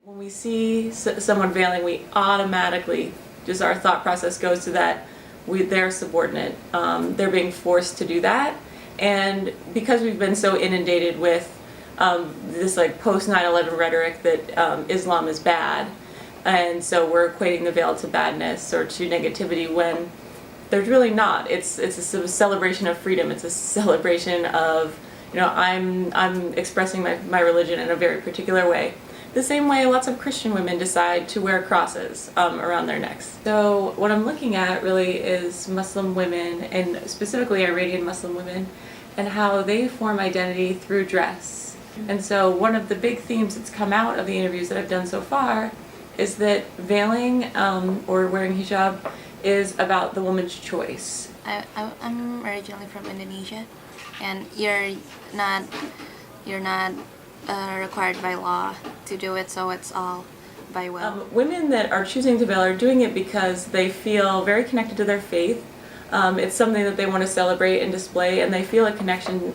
When we see someone veiling, we automatically, just our thought process goes to that they're subordinate. They're being forced to do that. And because we've been so inundated with this like post 9/11 rhetoric that Islam is bad, and so we're equating the veil to badness or to negativity when there's really not. It's a celebration of freedom. It's a celebration of, I'm expressing my religion in a very particular way. The same way lots of Christian women decide to wear crosses around their necks. So what I'm looking at really is Muslim women, and specifically Iranian Muslim women, and how they form identity through dress. And so one of the big themes that's come out of the interviews that I've done so far is that veiling or wearing hijab is about the woman's choice. I'm originally from Indonesia, and you're not required by law to do it, so it's all by will. Women that are choosing to veil are doing it because they feel very connected to their faith. It's something that they want to celebrate and display, and they feel a connection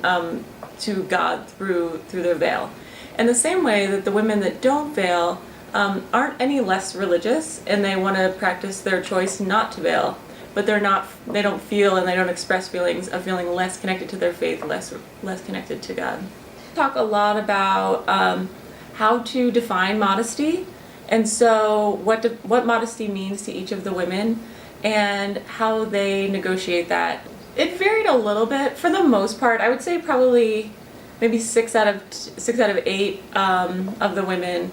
to God through their veil. And the same way that the women that don't veil aren't any less religious, and they want to practice their choice not to veil, but they don't feel and they don't express feelings of feeling less connected to their faith, less connected to God. Talk a lot about how to define modesty, and so what modesty means to each of the women and how they negotiate that. It varied a little bit. For the most part, I would say probably maybe 6 out of 8 of the women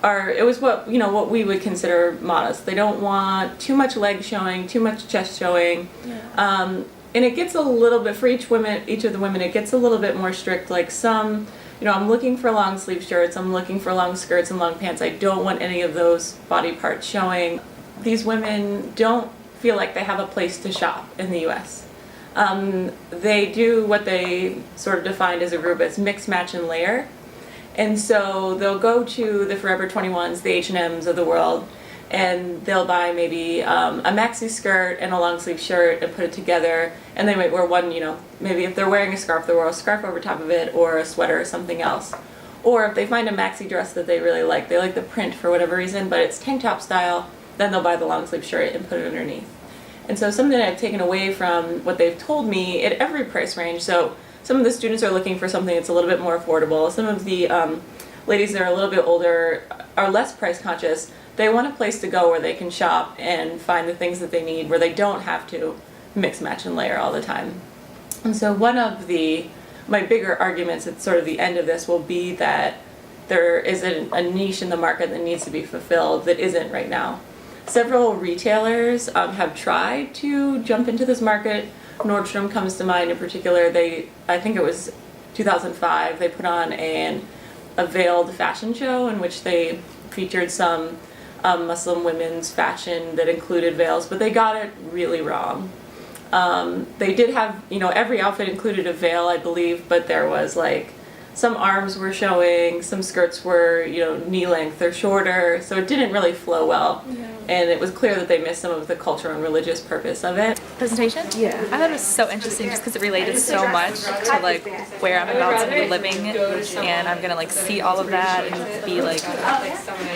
it was what we would consider modest. They don't want too much leg showing, too much chest showing. Yeah. And it gets a little bit, for each of the women, it gets a little bit more strict. Like some, I'm looking for long sleeve shirts, I'm looking for long skirts and long pants. I don't want any of those body parts showing. These women don't feel like they have a place to shop in the US. They do what they sort of defined as a group as mix, match, and layer. And so they'll go to the Forever 21s, the H&Ms of the world, and they'll buy maybe a maxi skirt and a long sleeve shirt and put it together, and they might wear one, maybe if they're wearing a scarf, they'll wear a scarf over top of it, or a sweater or something else. Or if they find a maxi dress that they really like, they like the print for whatever reason, but it's tank top style, then they'll buy the long sleeve shirt and put it underneath. And so something that I've taken away from what they've told me at every price range, so some of the students are looking for something that's a little bit more affordable. Some of the ladies that are a little bit older are less price conscious. They want a place to go where they can shop and find the things that they need, where they don't have to mix, match, and layer all the time. And so one of my bigger arguments at sort of the end of this will be that there is a niche in the market that needs to be fulfilled that isn't right now. Several retailers have tried to jump into this market. Nordstrom comes to mind in particular. I think it was 2005, they put on a veiled fashion show in which they featured some Muslim women's fashion that included veils, but they got it really wrong. They did have, every outfit included a veil, I believe, but there was like some arms were showing, some skirts were, knee length or shorter, so it didn't really flow well. Yeah. And it was clear that they missed some of the cultural and religious purpose of it. Presentation? Yeah. I thought it was so interesting just because it related so much to like where I'm about to be living, and I'm gonna like see all of that and be like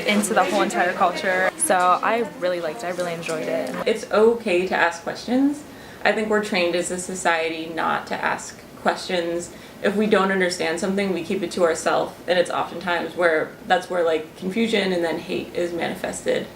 into the whole entire culture. So I really liked it. I really enjoyed it. It's okay to ask questions. I think we're trained as a society not to ask questions. If we don't understand something, we keep it to ourselves, and it's oftentimes that's where like confusion and then hate is manifested.